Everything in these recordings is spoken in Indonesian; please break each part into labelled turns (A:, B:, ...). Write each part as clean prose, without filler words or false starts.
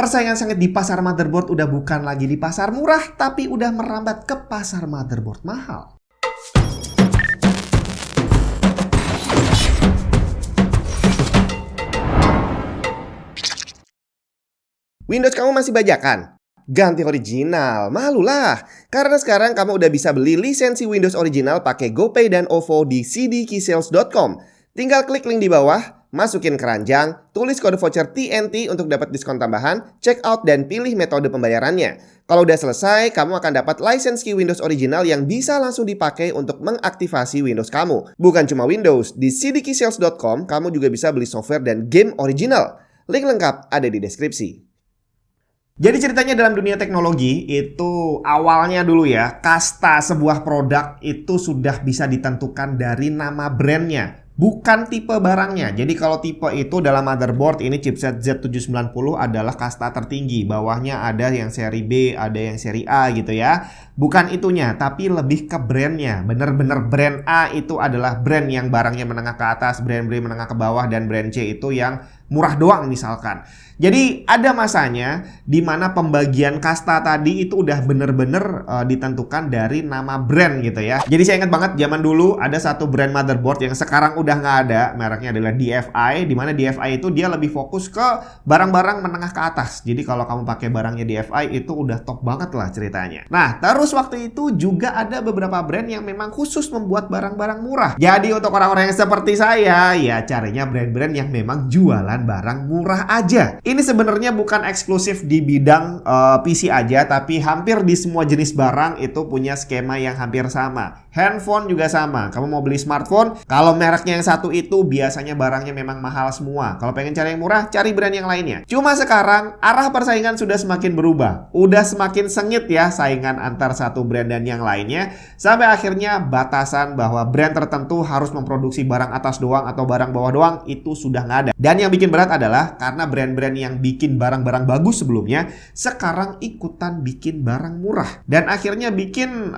A: Persaingan sengit di pasar motherboard udah bukan lagi di pasar murah, tapi udah merambat ke pasar motherboard mahal. Windows kamu masih bajakan? Ganti original, malulah. Karena sekarang kamu udah bisa beli lisensi Windows original pakai GoPay dan OVO di cdkeysales.com. Tinggal klik link di bawah, masukin keranjang, tulis kode voucher TNT untuk dapat diskon tambahan, check out dan pilih metode pembayarannya. Kalau udah selesai, kamu akan dapat license key Windows original yang bisa langsung dipakai untuk mengaktifasi Windows kamu. Bukan cuma Windows, di cdkeysales.com kamu juga bisa beli software dan game original. Link lengkap ada di deskripsi. Jadi ceritanya dalam dunia teknologi itu awalnya dulu ya, kasta sebuah produk itu sudah bisa ditentukan dari nama brandnya, bukan tipe barangnya. Jadi kalau tipe itu dalam motherboard ini chipset Z790 adalah kasta tertinggi. Bawahnya ada yang seri B, ada yang seri A gitu ya. Bukan itunya, tapi lebih ke brandnya. Bener-bener brand A itu adalah brand yang barangnya menengah ke atas, brand B menengah ke bawah, dan brand C itu yang murah doang misalkan. Jadi ada masanya di mana pembagian kasta tadi itu udah bener-bener ditentukan dari nama brand gitu ya. Jadi saya ingat banget zaman dulu ada satu brand motherboard yang sekarang udah nggak ada. Mereknya adalah DFI, di mana DFI itu dia lebih fokus ke barang-barang menengah ke atas. Jadi kalau kamu pakai barangnya DFI itu udah top banget lah ceritanya. Nah terus waktu itu juga ada beberapa brand yang memang khusus membuat barang-barang murah. Jadi untuk orang-orang yang seperti saya ya carinya brand-brand yang memang jualan barang murah aja. Ini sebenarnya bukan eksklusif di bidang PC aja, tapi hampir di semua jenis barang itu punya skema yang hampir sama. Handphone juga sama. Kamu mau beli smartphone, kalau mereknya yang satu itu biasanya barangnya memang mahal semua. Kalau pengen cari yang murah, cari brand yang lainnya. Cuma sekarang arah persaingan sudah semakin berubah. Udah semakin sengit ya saingan antar satu brand dan yang lainnya. Sampai akhirnya batasan bahwa brand tertentu harus memproduksi barang atas doang atau barang bawah doang itu sudah nggak ada. Dan yang bikin berat adalah karena brand-brand yang bikin barang-barang bagus sebelumnya sekarang ikutan bikin barang murah. Dan akhirnya bikin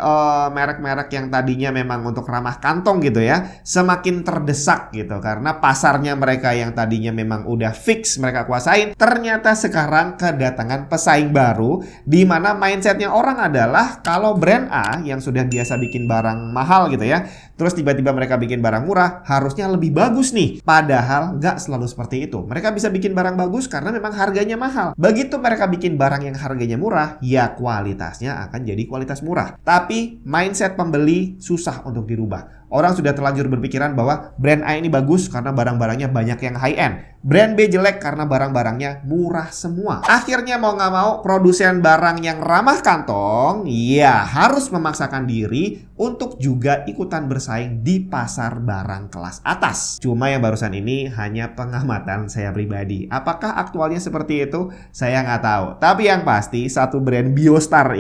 A: merek-merek yang tadinya memang untuk ramah kantong gitu ya semakin terdesak gitu. Karena pasarnya mereka yang tadinya memang udah fix mereka kuasain, ternyata sekarang kedatangan pesaing baru di mana mindsetnya orang adalah kalau brand A yang sudah biasa bikin barang mahal gitu ya, terus tiba-tiba mereka bikin barang murah, harusnya lebih bagus nih. Padahal nggak selalu seperti itu. Mereka bisa bikin barang bagus karena memang harganya mahal. Begitu mereka bikin barang yang harganya murah, ya kualitasnya akan jadi kualitas murah. Tapi mindset pembeli susah untuk dirubah. Orang sudah terlanjur berpikiran bahwa brand A ini bagus karena barang-barangnya banyak yang high end. Brand B jelek karena barang-barangnya murah semua. Akhirnya mau nggak mau produsen barang yang ramah kantong ya harus memaksakan diri untuk juga ikutan bersaing di pasar barang kelas atas. Cuma yang barusan ini hanya pengamatan saya pribadi. Apakah aktualnya seperti itu? Saya nggak tahu. Tapi yang pasti satu brand Biostar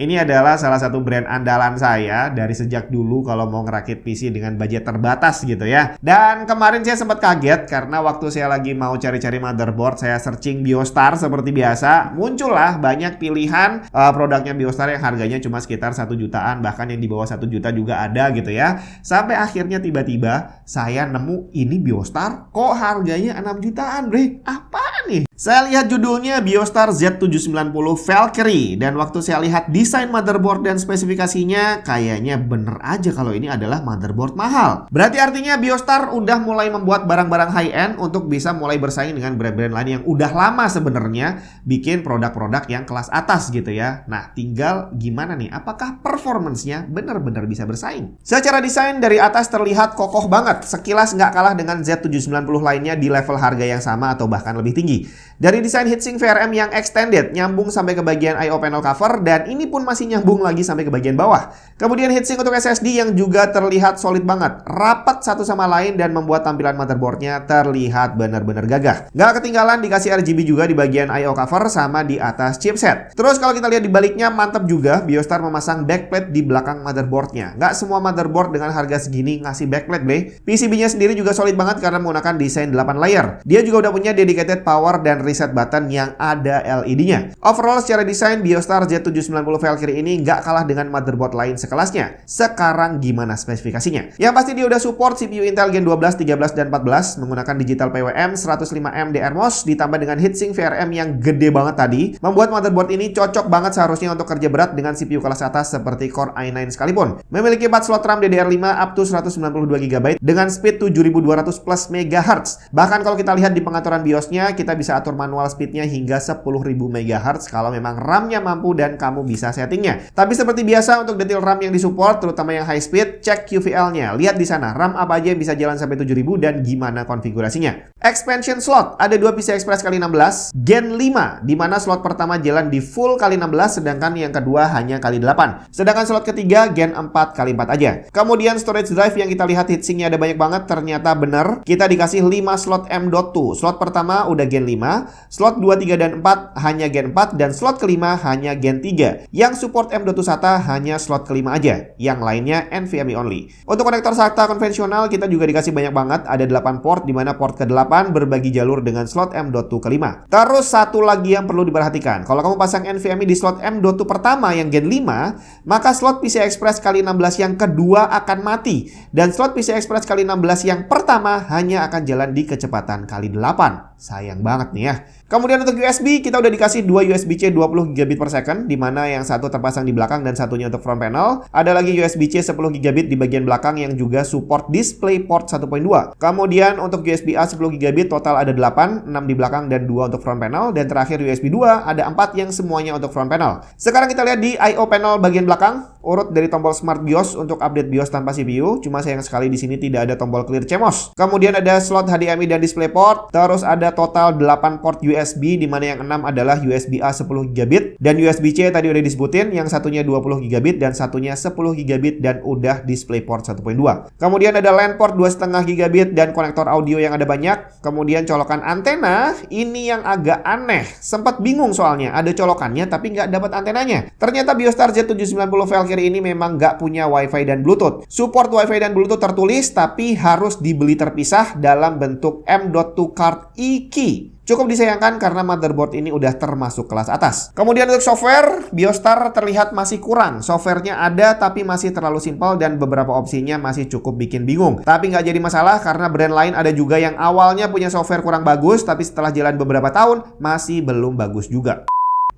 A: ini adalah salah satu brand andalan saya dari sejak dulu kalau mau ngerakit PC dengan budget terbatas gitu ya. Dan kemarin saya sempat kaget karena waktu saya lagi mau cari-cari motherboard, saya searching Biostar seperti biasa. Muncullah banyak pilihan produknya Biostar yang harganya cuma sekitar 1 jutaan, bahkan yang di bawah 1 juta juga ada gitu ya. Sampai akhirnya tiba-tiba saya nemu ini Biostar kok harganya 6 jutaan, bre. Apaan nih? Saya lihat judulnya Biostar Z790 Valkyrie dan waktu saya lihat desain motherboard dan spesifikasinya kayaknya bener aja kalau ini adalah motherboard mahal. Berarti artinya Biostar udah mulai membuat barang-barang high end untuk bisa mulai bersaing dengan brand-brand lain yang udah lama sebenarnya bikin produk-produk yang kelas atas gitu ya. Nah tinggal gimana nih, apakah performance-nya bener-bener bisa bersaing? Secara desain dari atas terlihat kokoh banget, sekilas nggak kalah dengan Z790 lainnya di level harga yang sama atau bahkan lebih tinggi. Dari desain heatsink VRM yang extended, nyambung sampai ke bagian I/O panel cover, dan ini pun masih nyambung lagi sampai ke bagian bawah. Kemudian heatsink untuk SSD yang juga terlihat solid banget, rapat satu sama lain dan membuat tampilan motherboardnya terlihat benar-benar gagah. Nggak ketinggalan dikasih RGB juga di bagian I/O cover sama di atas chipset. Terus kalau kita lihat di baliknya, mantap juga Biostar memasang backplate di belakang motherboardnya. Nggak semua motherboard dengan harga segini ngasih backplate, bre. PCB-nya sendiri juga solid banget karena menggunakan desain 8 layer. Dia juga udah punya dedicated power dan reset button yang ada LED-nya. Overall secara desain Biostar Z790 Valkyrie ini nggak kalah dengan motherboard lain sekelasnya. Sekarang gimana spesifikasinya? Yang pasti dia udah support CPU Intel Gen 12, 13, dan 14 menggunakan digital PWM 105M DRMOS ditambah dengan heatsink VRM yang gede banget tadi, membuat motherboard ini cocok banget seharusnya untuk kerja berat dengan CPU kelas atas seperti Core i9 sekalipun. Memiliki 4 slot RAM DDR5 up to 192GB dengan speed 7200 plus MHz. Bahkan kalau kita lihat di pengaturan BIOS-nya, kita bisa atur manual speed-nya hingga 10.000 MHz kalau memang RAM-nya mampu dan kamu bisa settingnya. Tapi seperti biasa untuk detail RAM yang disupport, terutama yang high speed, cek QVL-nya. Lihat di sana RAM apa aja yang bisa jalan sampai 7000 dan gimana konfigurasinya. Expansion slot, ada 2 PCI Express x16 Gen 5, di mana slot pertama jalan di full x16, sedangkan yang kedua hanya x8. Sedangkan slot ketiga Gen 4 x4 aja. Kemudian storage drive yang kita lihat heatsinknya ada banyak banget, ternyata benar. Kita dikasih 5 slot M.2. Slot pertama udah Gen 5, slot 2, 3, dan 4 hanya Gen 4, dan slot kelima hanya Gen 3. Yang support M.2 SATA hanya slot kelima aja, yang lainnya NVMe only. Untuk konektor SATA konvensional kita juga dikasih banyak banget, ada 8 port, di mana port ke-8 berbagi jalur dengan slot M.2 kelima. Terus satu lagi yang perlu diperhatikan, kalau kamu pasang NVMe di slot M.2 pertama yang Gen 5, maka slot PCI Express x16 yang kedua akan mati, dan slot PCI Express x16 yang pertama hanya akan jalan di kecepatan x8. Sayang banget nih ya. Kemudian untuk USB, kita udah dikasih 2 USB-C 20 GB per second, di mana yang satu terpasang di belakang dan satunya untuk front panel. Ada lagi USB-C 10 GB di bagian belakang yang juga support DisplayPort 1.2. Kemudian untuk USB-A 10 GB total ada 8, 6 di belakang dan 2 untuk front panel. Dan terakhir USB 2 ada 4 yang semuanya untuk front panel. Sekarang kita lihat di I/O panel bagian belakang, urut dari tombol Smart BIOS untuk update BIOS tanpa CPU. Cuma sayang sekali di sini tidak ada tombol Clear CMOS. Kemudian ada slot HDMI dan DisplayPort. Terus ada total 8 port USB, di mana yang 6 adalah USB-A 10 GB dan USB-C tadi udah disebutin, yang satunya 20 GB dan satunya 10 GB dan udah DisplayPort 1.2. Kemudian ada LAN port 2,5 GB dan konektor audio yang ada banyak. Kemudian colokan antena, ini yang agak aneh. Sempat bingung soalnya, ada colokannya tapi nggak dapat antenanya. Ternyata Biostar Z790 Valkyrie ini memang nggak punya Wi-Fi dan Bluetooth. Support Wi-Fi dan Bluetooth tertulis, tapi harus dibeli terpisah dalam bentuk M.2 card e-key. Cukup disayangkan karena motherboard ini udah termasuk kelas atas. Kemudian untuk software, Biostar terlihat masih kurang. Softwarenya ada tapi masih terlalu simpel dan beberapa opsinya masih cukup bikin bingung. Tapi nggak jadi masalah karena brand lain ada juga yang awalnya punya software kurang bagus, tapi setelah jalan beberapa tahun masih belum bagus juga.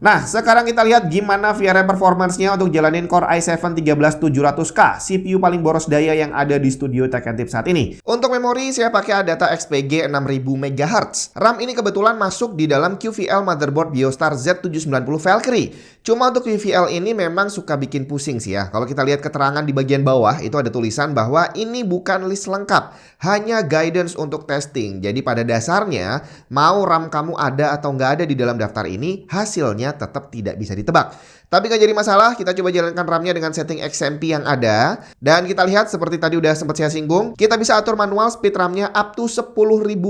A: Nah, sekarang kita lihat gimana VRM performance-nya untuk jalanin Core i7-13700K, CPU paling boros daya yang ada di studio Tech and Tips saat ini. Untuk memori, saya pakai Adata XPG 6000 MHz. RAM ini kebetulan masuk di dalam QVL motherboard Biostar Z790 Valkyrie. Cuma untuk QVL ini memang suka bikin pusing sih ya. Kalau kita lihat keterangan di bagian bawah, itu ada tulisan bahwa ini bukan list lengkap, hanya guidance untuk testing. Jadi pada dasarnya, mau RAM kamu ada atau nggak ada di dalam daftar ini, hasilnya tetap tidak bisa ditebak. Tapi nggak jadi masalah, kita coba jalankan RAM-nya dengan setting XMP yang ada. Dan kita lihat seperti tadi udah sempat saya singgung, kita bisa atur manual speed RAM-nya up to 10.000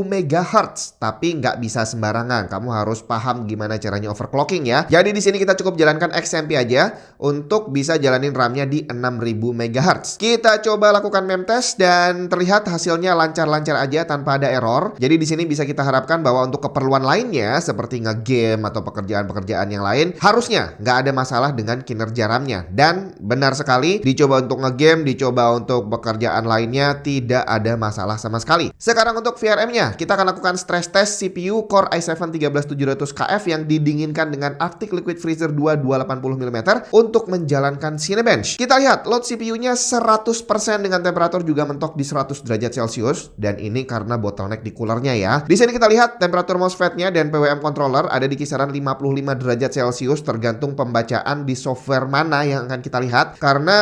A: MHz. Tapi nggak bisa sembarangan, kamu harus paham gimana caranya overclocking ya. Jadi di sini kita cukup jalankan XMP aja untuk bisa jalanin RAM-nya di 6.000 MHz. Kita coba lakukan memtest dan terlihat hasilnya lancar-lancar aja tanpa ada error. Jadi di sini bisa kita harapkan bahwa untuk keperluan lainnya seperti nge-game atau pekerjaan-pekerjaan yang lain, harusnya nggak ada masalah dengan kinerja RAM-nya. Dan benar sekali, dicoba untuk nge-game, dicoba untuk pekerjaan lainnya, tidak ada masalah sama sekali. Sekarang untuk VRM-nya, kita akan lakukan stress test CPU Core i7-13700KF yang didinginkan dengan Arctic Liquid Freezer 2 280mm untuk menjalankan Cinebench. Kita lihat load CPU-nya 100% dengan temperatur juga mentok di 100 derajat Celcius, dan ini karena bottleneck di coolernya ya. Di sini kita lihat temperatur MOSFET-nya dan PWM controller ada di kisaran 55 derajat Celcius tergantung pembacaan di software mana yang akan kita lihat. Karena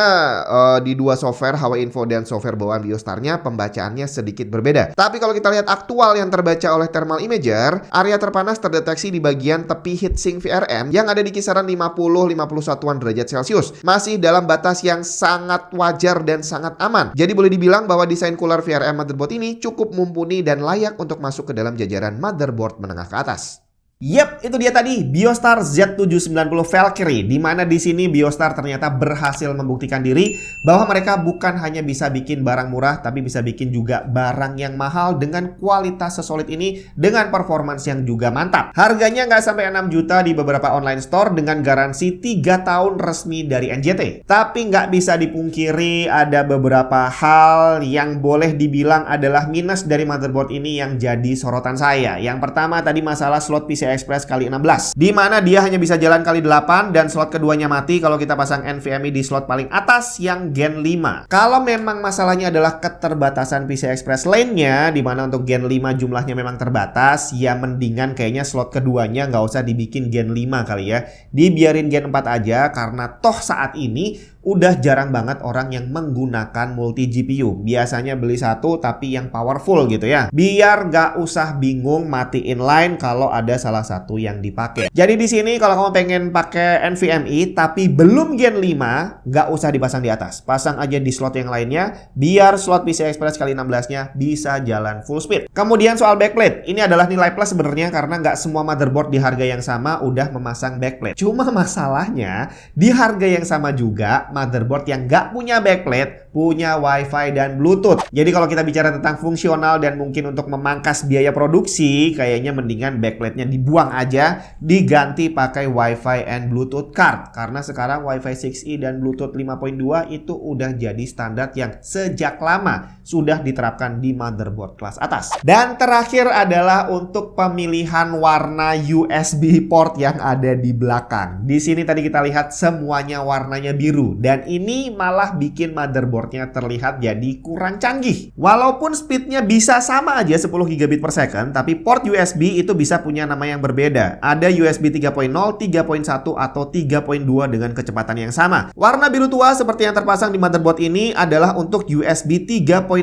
A: di dua software HW Info dan software bawaan Biostar-nya pembacaannya sedikit berbeda. Tapi kalau kita lihat aktual yang terbaca oleh thermal imager, area terpanas terdeteksi di bagian tepi heatsink VRM yang ada di kisaran 50-51 derajat Celcius. Masih dalam batas yang sangat wajar dan sangat aman. Jadi boleh dibilang bahwa desain cooler VRM motherboard ini cukup mumpuni dan layak untuk masuk ke dalam jajaran motherboard menengah ke atas. Yep, itu dia tadi Biostar Z790 Valkyrie, di mana di sini Biostar ternyata berhasil membuktikan diri bahwa mereka bukan hanya bisa bikin barang murah, tapi bisa bikin juga barang yang mahal dengan kualitas sesolid ini dengan performance yang juga mantap. Harganya nggak sampai 6 juta di beberapa online store dengan garansi 3 tahun resmi dari NJT. Tapi nggak bisa dipungkiri ada beberapa hal yang boleh dibilang adalah minus dari motherboard ini yang jadi sorotan saya. Yang pertama tadi masalah slot PCI Express kali 16, di mana dia hanya bisa jalan kali 8 dan slot keduanya mati kalau kita pasang NVMe di slot paling atas yang Gen 5. Kalau memang masalahnya adalah keterbatasan PCI Express lainnya, di mana untuk Gen 5 jumlahnya memang terbatas, ya mendingan kayaknya slot keduanya nggak usah dibikin Gen 5 kali ya. Dibiarin Gen 4 aja, karena toh saat ini udah jarang banget orang yang menggunakan multi GPU. Biasanya beli satu tapi yang powerful gitu ya. Biar nggak usah bingung matiin line kalau ada salah satu yang dipakai. Jadi di sini kalau kamu pengen pakai NVMe tapi belum Gen 5, nggak usah dipasang di atas. Pasang aja di slot yang lainnya biar slot PCI Express kali 16-nya bisa jalan full speed. Kemudian soal backplate, ini adalah nilai plus sebenarnya karena nggak semua motherboard di harga yang sama udah memasang backplate. Cuma masalahnya di harga yang sama juga motherboard yang nggak punya backplate punya Wi-Fi dan Bluetooth. Jadi kalau kita bicara tentang fungsional dan mungkin untuk memangkas biaya produksi, kayaknya mendingan backplate-nya dibuang aja, diganti pakai Wi-Fi and Bluetooth card. Karena sekarang Wi-Fi 6E dan Bluetooth 5.2 itu udah jadi standar yang sejak lama sudah diterapkan di motherboard kelas atas. Dan terakhir adalah untuk pemilihan warna USB port yang ada di belakang. Di sini tadi kita lihat semuanya warnanya biru. Dan ini malah bikin motherboardnya terlihat jadi kurang canggih. Walaupun speednya bisa sama aja 10 gigabit per second, tapi port USB itu bisa punya nama yang berbeda. Ada USB 3.0, 3.1, atau 3.2 dengan kecepatan yang sama. Warna biru tua seperti yang terpasang di motherboard ini adalah untuk USB 3.05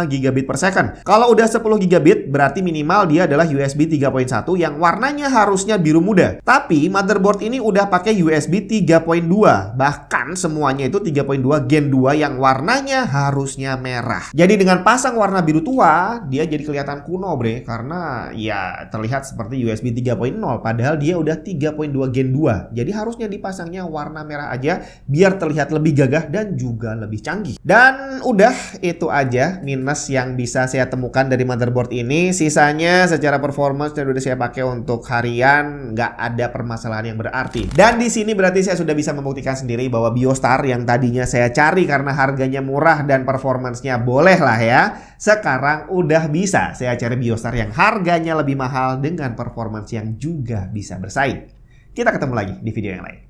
A: gigabit per second. Kalau udah 10 gigabit, berarti minimal dia adalah USB 3.1 yang warnanya harusnya biru muda. Tapi motherboard ini udah pakai USB 3.2. Bahkan semuanya itu 3.2 Gen 2 yang warnanya harusnya merah. Jadi dengan pasang warna biru tua, dia jadi kelihatan kuno bre, karena ya terlihat seperti USB 3.0 padahal dia udah 3.2 Gen 2. Jadi harusnya dipasangnya warna merah aja biar terlihat lebih gagah dan juga lebih canggih. Dan udah itu aja minus yang bisa saya temukan dari motherboard ini. Sisanya secara performance dan udah saya pakai untuk harian, nggak ada permasalahan yang berarti. Dan di sini berarti saya sudah bisa membuktikan sendiri bahwa Biostar yang tadinya saya cari karena harganya murah dan performance-nya boleh lah ya, sekarang udah bisa saya cari Biostar yang harganya lebih mahal dengan performance yang juga bisa bersaing. Kita ketemu lagi di video yang lain.